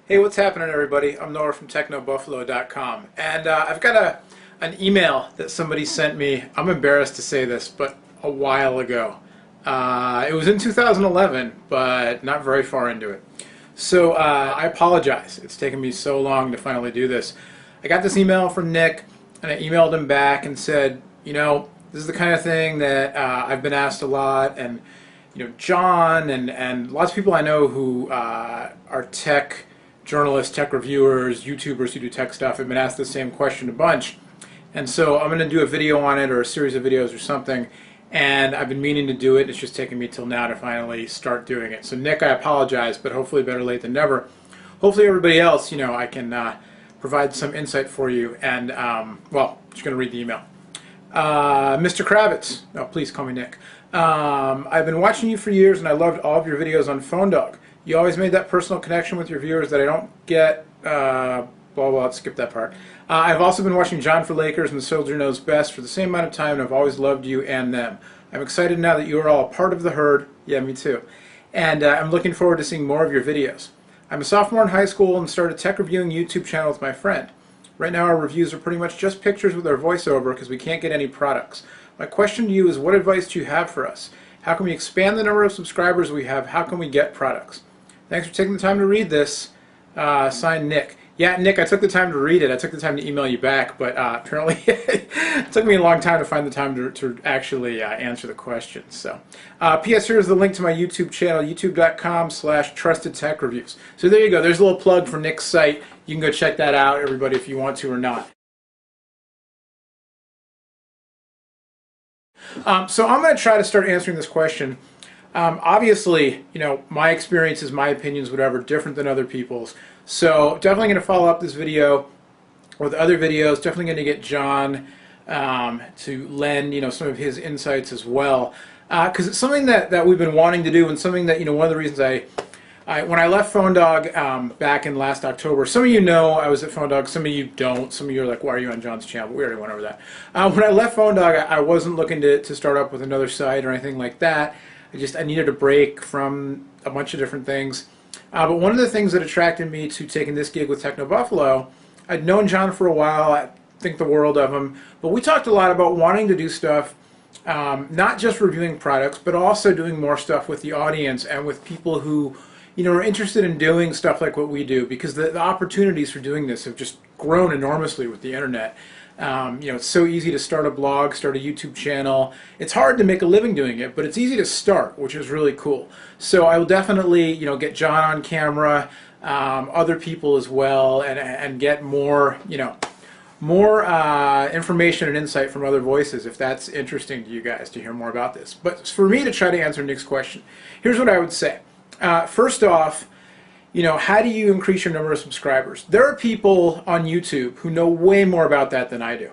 Hey, what's happening, everybody? I'm Noah from TechnoBuffalo.com, and I've got an email that somebody sent me. I'm embarrassed to say this, but a while ago. It was in 2011, but not very far into it. So I apologize. It's taken me so long to finally do this. I got this email from Nick, and I emailed him back and said, this is the kind of thing that I've been asked a lot, and John and lots of people I know who are tech journalists, tech reviewers, YouTubers who do tech stuff have been asked the same question a bunch. And so I'm going to do a video on it, or a series of videos or something, and I've been meaning to do it. It's just taken me till now to finally start doing it. So Nick, I apologize, but hopefully better late than never. Hopefully everybody else, I can provide some insight for you. And, well, I'm just going to read the email. Mr. Kravitz, no, please call me Nick. I've been watching you for years, and I loved all of your videos on PhoneDog. You always made that personal connection with your viewers that I don't get, blah, blah, let's skip that part. I've also been watching John for Lakers and The Soldier Knows Best for the same amount of time, and I've always loved you and them. I'm excited now that you are all a part of the herd. Yeah, me too. And I'm looking forward to seeing more of your videos. I'm a sophomore in high school and started a tech reviewing YouTube channel with my friend. Right now our reviews are pretty much just pictures with our voiceover because we can't get any products. My question to you is, what advice do you have for us? How can we expand the number of subscribers we have? How can we get products? Thanks for taking the time to read this. Signed, Nick. Yeah, Nick, I took the time to read it. I took the time to email you back, but apparently it took me a long time to find the time to actually answer the questions. So, P.S. Here's the link to my YouTube channel, youtube.com/trustedtechreviews. So there you go. There's a little plug for Nick's site. You can go check that out, everybody, if you want to or not. So I'm going to try to start answering this question. Obviously, my experiences, my opinions, whatever, different than other people's. So definitely going to follow up this video with other videos. Definitely going to get John to lend, some of his insights as well, because it's something that we've been wanting to do, and something that one of the reasons when I left PhoneDog back in last October, some of you know I was at PhoneDog, some of you don't. Some of you are like, why are you on John's channel? But we already went over that. When I left PhoneDog, I wasn't looking to start up with another site or anything like that. I needed a break from a bunch of different things. But one of the things that attracted me to taking this gig with Techno Buffalo, I'd known John for a while, I think the world of him, but we talked a lot about wanting to do stuff, not just reviewing products, but also doing more stuff with the audience and with people who are interested in doing stuff like what we do, because the opportunities for doing this have just grown enormously with the internet. It's so easy to start a blog, start a YouTube channel. It's hard to make a living doing it, but it's easy to start, which is really cool. So I will definitely, get John on camera, other people as well, and get more, more information and insight from other voices, if that's interesting to you guys to hear more about this. But for me to try to answer Nick's question, here's what I would say. First off, how do you increase your number of subscribers? There are people on YouTube who know way more about that than I do.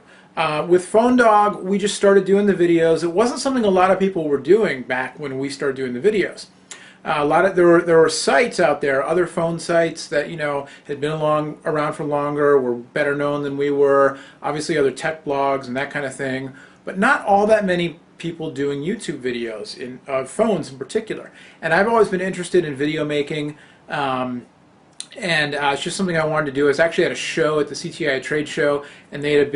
With PhoneDog, we just started doing the videos. It wasn't something a lot of people were doing back when we started doing the videos. There were sites out there, other phone sites that had been around for longer, were better known than we were. Obviously, other tech blogs and that kind of thing, but not all that many people doing YouTube videos in phones in particular. And I've always been interested in video making. It's just something I wanted to do. I was actually at a show at the CTI trade show, and they had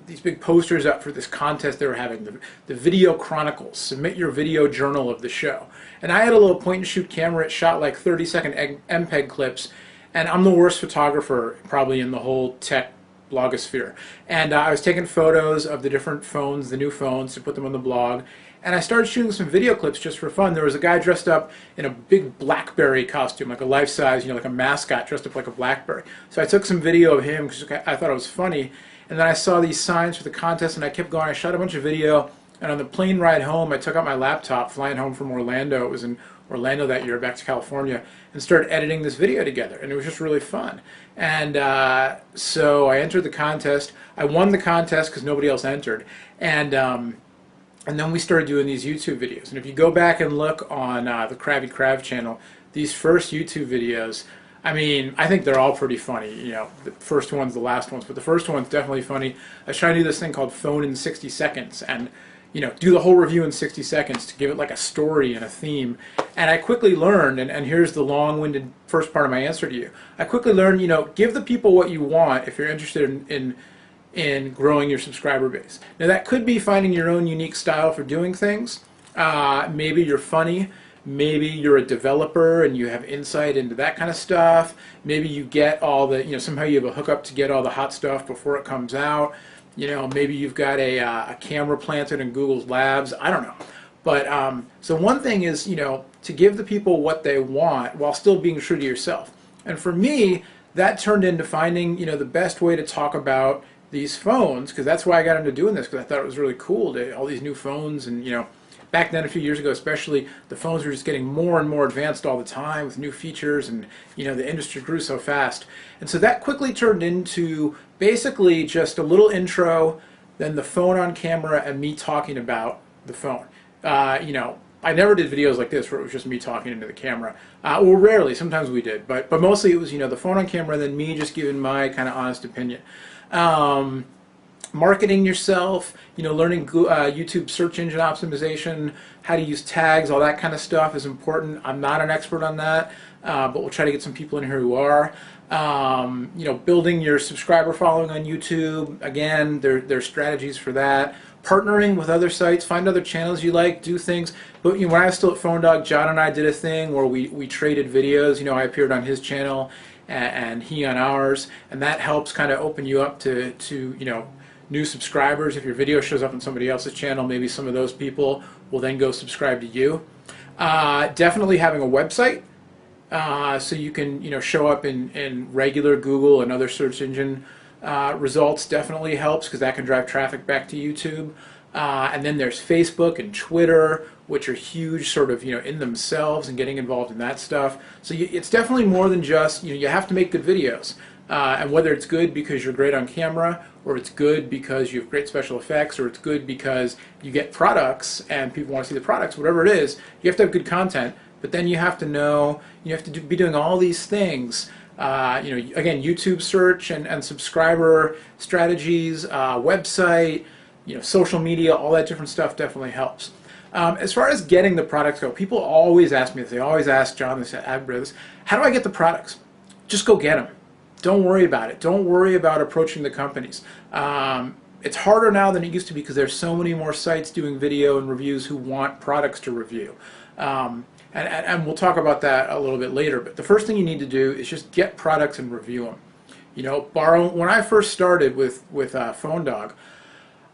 these big posters up for this contest they were having, the Video Chronicles. Submit your video journal of the show. And I had a little point-and-shoot camera. It shot like 30-second MPEG clips, and I'm the worst photographer probably in the whole tech blogosphere. And I was taking photos of the different phones, the new phones, to put them on the blog. And I started shooting some video clips just for fun. There was a guy dressed up in a big BlackBerry costume, like a life-size, like a mascot dressed up like a BlackBerry. So I took some video of him because I thought it was funny. And then I saw these signs for the contest, and I kept going. I shot a bunch of video. And on the plane ride home, I took out my laptop, flying home from Orlando. It was in Orlando that year, back to California, and started editing this video together. And it was just really fun. And so I entered the contest. I won the contest because nobody else entered. And then we started doing these YouTube videos. And if you go back and look on the Krabby Krav channel, these first YouTube videos, I think they're all pretty funny. The first ones, the last ones, but the first one's definitely funny. I was trying to do this thing called Phone in 60 Seconds, and do the whole review in 60 seconds to give it like a story and a theme. And I quickly learned, and here's the long-winded first part of my answer to you. I quickly learned, give the people what you want if you're interested in growing your subscriber base. Now that could be finding your own unique style for doing things. Maybe you're funny. Maybe you're a developer and you have insight into that kind of stuff. Maybe you get all the, somehow you have a hookup to get all the hot stuff before it comes out. Maybe you've got a camera planted in Google's labs. I don't know. But so one thing is, to give the people what they want while still being true to yourself. And for me, that turned into finding, the best way to talk about these phones, because that's why I got into doing this, because I thought it was really cool, all these new phones, and back then, a few years ago especially, the phones were just getting more and more advanced all the time with new features, and the industry grew so fast. And so that quickly turned into basically just a little intro, then the phone on camera, and me talking about the phone. I never did videos like this where it was just me talking into the camera. Well, rarely, sometimes we did, but mostly it was the phone on camera and then me just giving my kind of honest opinion. Marketing yourself, learning YouTube search engine optimization, how to use tags, all that kind of stuff is important. I'm not an expert on that, but we'll try to get some people in here who are. Building your subscriber following on YouTube, again, there's strategies for that. Partnering with other sites, find other channels you like, do things. But when I was still at PhoneDog, John and I did a thing where we traded videos. I appeared on his channel and he on ours, and that helps kind of open you up to new subscribers. If your video shows up on somebody else's channel, maybe some of those people will then go subscribe to you. Definitely having a website, so you can show up in regular Google and other search engine results definitely helps, because that can drive traffic back to YouTube. And then there's Facebook and Twitter, which are huge sort of in themselves, and getting involved in that stuff. So it's definitely more than just you have to make good videos. And whether it's good because you're great on camera, or it's good because you have great special effects, or it's good because you get products and people want to see the products, whatever it is, you have to have good content. But then you have to know, you have to be doing all these things. Again, YouTube search and subscriber strategies, website, social media, all that different stuff definitely helps. As far as getting the products go, people always ask me this. They always ask John, they say, how do I get the products? Just go get them. Don't worry about it. Don't worry about approaching the companies. It's harder now than it used to be, because there's so many more sites doing video and reviews who want products to review. And we'll talk about that a little bit later. But the first thing you need to do is just get products and review them. When I first started with PhoneDog,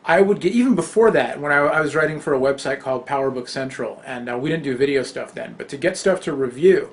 I would get, even before that, when I was writing for a website called PowerBook Central, and we didn't do video stuff then, but to get stuff to review,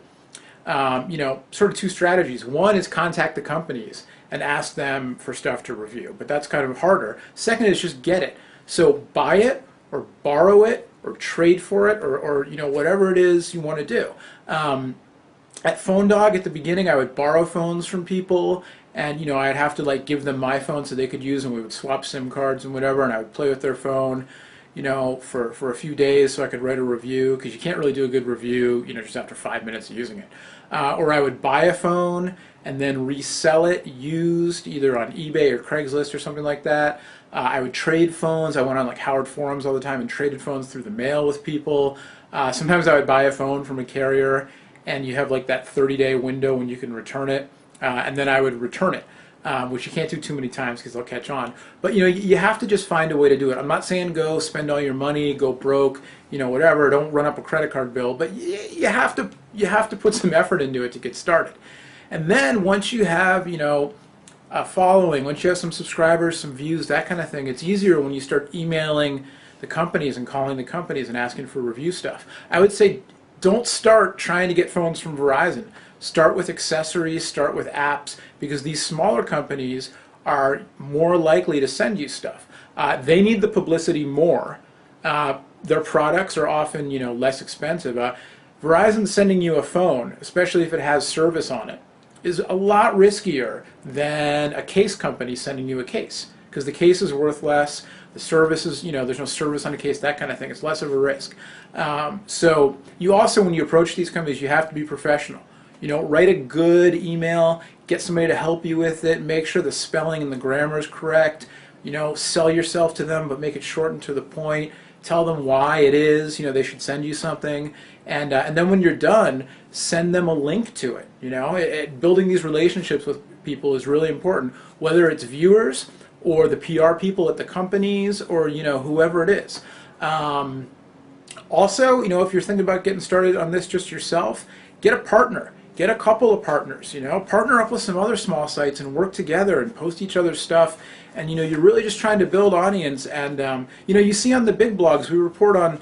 sort of two strategies. One is contact the companies and ask them for stuff to review, but that's kind of harder. Second is just get it. So buy it, or borrow it, or trade for it, or whatever it is you want to do. At PhoneDog, at the beginning, I would borrow phones from people, and I'd have to give them my phone so they could use, and we would swap SIM cards and whatever, and I would play with their phone, for a few days so I could write a review, because you can't really do a good review, just after 5 minutes of using it. Or I would buy a phone and then resell it used, either on eBay or Craigslist or something like that. I would trade phones. I went on Howard forums all the time and traded phones through the mail with people. Sometimes I would buy a phone from a carrier, and you have that 30-day window when you can return it, and then I would return it. Which you can't do too many times because they'll catch on. But you have to just find a way to do it. I'm not saying go spend all your money, go broke, whatever. Don't run up a credit card bill. But you have to put some effort into it to get started. And then once you have a following, once you have some subscribers, some views, that kind of thing, it's easier when you start emailing the companies and calling the companies and asking for review stuff. I would say don't start trying to get phones from Verizon. Start with accessories, start with apps, because these smaller companies are more likely to send you stuff. They need the publicity more. Their products are often, less expensive. Verizon sending you a phone, especially if it has service on it, is a lot riskier than a case company sending you a case, because the case is worth less. The service is, there's no service on a case, that kind of thing. It's less of a risk. So you also, when you approach these companies, you have to be professional. Write a good email, get somebody to help you with it, make sure the spelling and the grammar is correct, You know, sell yourself to them, but make it short and to the point. Tell them why it is, you know, they should send you something. And then when you're done, send them a link to it. You know, building these relationships with people is really important, whether it's viewers or the PR people at the companies or, you know, whoever it is. Also, you know, if you're thinking about getting started on this just yourself, get a partner. Get a couple of partners, you know, partner up with some other small sites and work together and post each other's stuff. And, you know, you're really just trying to build audience. And, you know, you see on the big blogs, we report on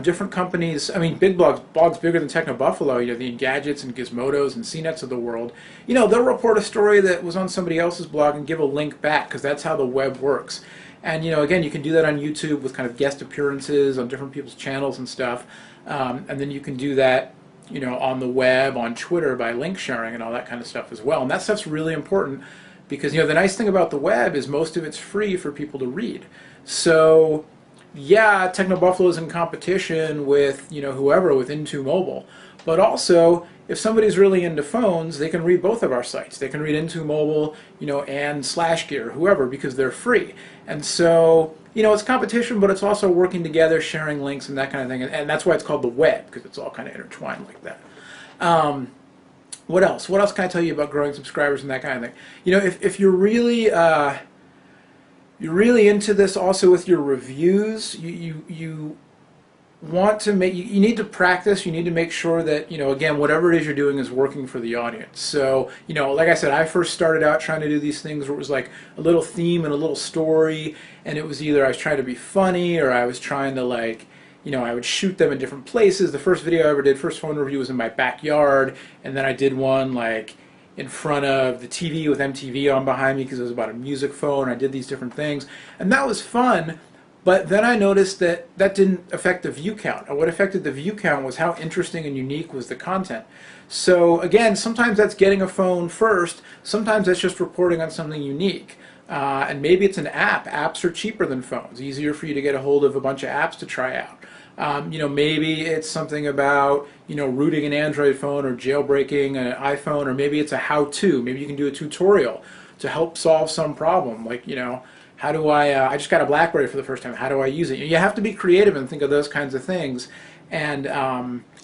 different companies. I mean, big blogs bigger than Techno Buffalo, you know, the Engadgets and Gizmodos and CNETs of the world. You know, they'll report a story that was on somebody else's blog and give a link back, because that's how the web works. And, you know, again, you can do that on YouTube with kind of guest appearances on different people's channels and stuff. And then you can do that, you know, on the web, on Twitter, by link sharing and all that kind of stuff as well. And that stuff's really important because, you know, the nice thing about the web is most of it's free for people to read. So, yeah, Techno Buffalo is in competition with, you know, whoever, with Into Mobile. But also, if somebody's really into phones, they can read both of our sites. They can read Into Mobile, you know, and SlashGear, whoever, because they're free. And so, you know, it's competition, but it's also working together, sharing links and that kind of thing. And that's why it's called the web, because it's all kind of intertwined like that. What else? What else can I tell you about growing subscribers and that kind of thing? You know, if you're really into this, also with your reviews, you want to make, you need to practice, you need to make sure that, you know, again, whatever it is you're doing is working for the audience. So, you know, like I said, I first started out trying to do these things where it was like a little theme and a little story, and it was either I was trying to be funny or I was trying to, like, you know, I would shoot them in different places. The first video I ever did, first phone review, was in my backyard, and then I did one like in front of the TV with MTV on behind me because it was about a music phone. I did these different things, and that was fun. But then I noticed that that didn't affect the view count. And what affected the view count was how interesting and unique was the content. So again, sometimes that's getting a phone first. Sometimes that's just reporting on something unique. And maybe it's an app. Apps are cheaper than phones. Easier for you to get a hold of a bunch of apps to try out. You know, maybe it's something about, you know, rooting an Android phone or jailbreaking an iPhone, or maybe it's a how-to. Maybe you can do a tutorial to help solve some problem. Like, you know, how do I just got a BlackBerry for the first time. How do I use it? You have to be creative and think of those kinds of things, and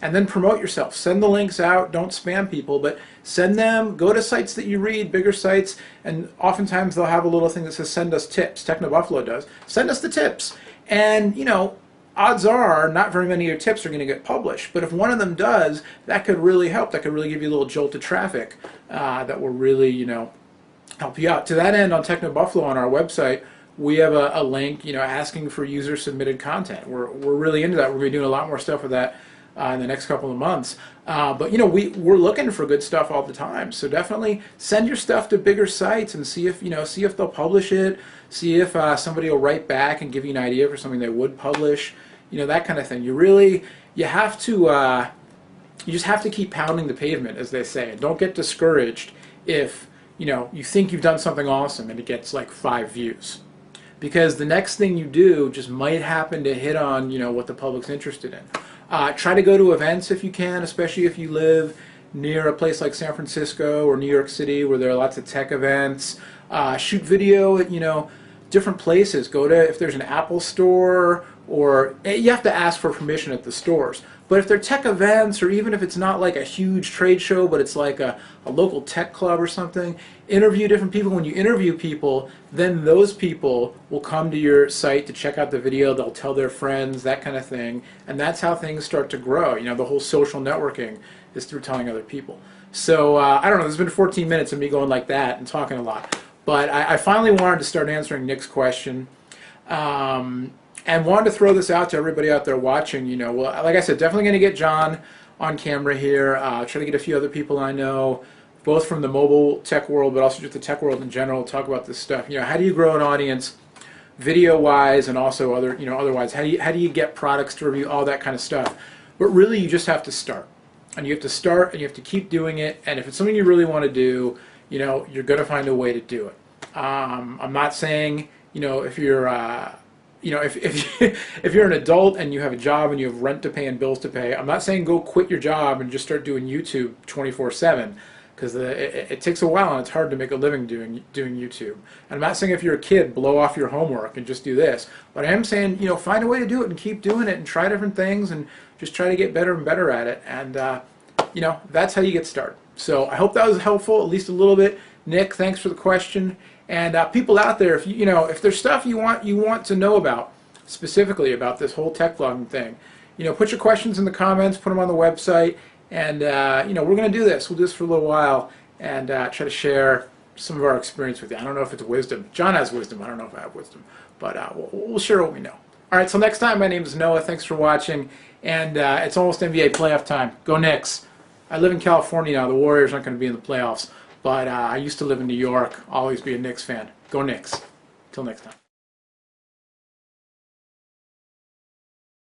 then promote yourself. Send the links out. Don't spam people, but send them. Go to sites that you read, bigger sites, and oftentimes they'll have a little thing that says "Send us tips." Techno Buffalo does. Send us the tips, and you know, odds are not very many of your tips are going to get published. But if one of them does, that could really help. That could really give you a little jolt of traffic that will really, you know, help you out. To that end, on Techno Buffalo on our website, we have a link, you know, asking for user submitted content. We're really into that. We're going to be doing a lot more stuff with that in the next couple of months. But you know, we're looking for good stuff all the time. So definitely send your stuff to bigger sites and see if, you know, see if they'll publish it. See if somebody will write back and give you an idea for something they would publish. You know, that kind of thing. You have to you just have to keep pounding the pavement, as they say, and don't get discouraged if, you know, you think you've done something awesome and it gets like 5 views. Because the next thing you do just might happen to hit on, you know, what the public's interested in. Try to go to events if you can, especially if you live near a place like San Francisco or New York City where there are lots of tech events. Shoot video at, you know, different places. Go to, if there's an Apple store, or you have to ask for permission at the stores. But if they're tech events, or even if it's not like a huge trade show, but it's like a local tech club or something, interview different people. When you interview people, then those people will come to your site to check out the video. They'll tell their friends, that kind of thing. And that's how things start to grow. You know, the whole social networking is through telling other people. So, I don't know, there's been 14 minutes of me going like that and talking a lot. But I finally wanted to start answering Nick's question. And wanted to throw this out to everybody out there watching. You know, well, like I said, definitely going to get John on camera here. Try to get a few other people I know, both from the mobile tech world, but also just the tech world in general, talk about this stuff. You know, how do you grow an audience, video-wise, and also other, you know, otherwise? How do you get products to review, all that kind of stuff? But really, you just have to start, and you have to start, and you have to keep doing it. And if it's something you really want to do, you know, you're going to find a way to do it. I'm not saying, you know, if you're you know, if you're an adult and you have a job and you have rent to pay and bills to pay, I'm not saying go quit your job and just start doing YouTube 24/7. because it takes a while and it's hard to make a living doing YouTube. And I'm not saying if you're a kid, blow off your homework and just do this, but I am saying, you know, find a way to do it and keep doing it and try different things and just try to get better and better at it. And you know, that's how you get started. So I hope that was helpful, at least a little bit. Nick, thanks for the question. And people out there, if you know, if there's stuff you want to know about specifically about this whole tech vlogging thing, you know, put your questions in the comments, put them on the website, and you know, we're going to do this. We'll do this for a little while and try to share some of our experience with you. I don't know if it's wisdom. John has wisdom. I don't know if I have wisdom, but we'll share what we know. All right, so next time, my name is Noah. Thanks for watching, and it's almost NBA playoff time. Go Knicks. I live in California now. The Warriors aren't going to be in the playoffs, but I used to live in New York. I'll always be a Knicks fan. Go Knicks. Till next time.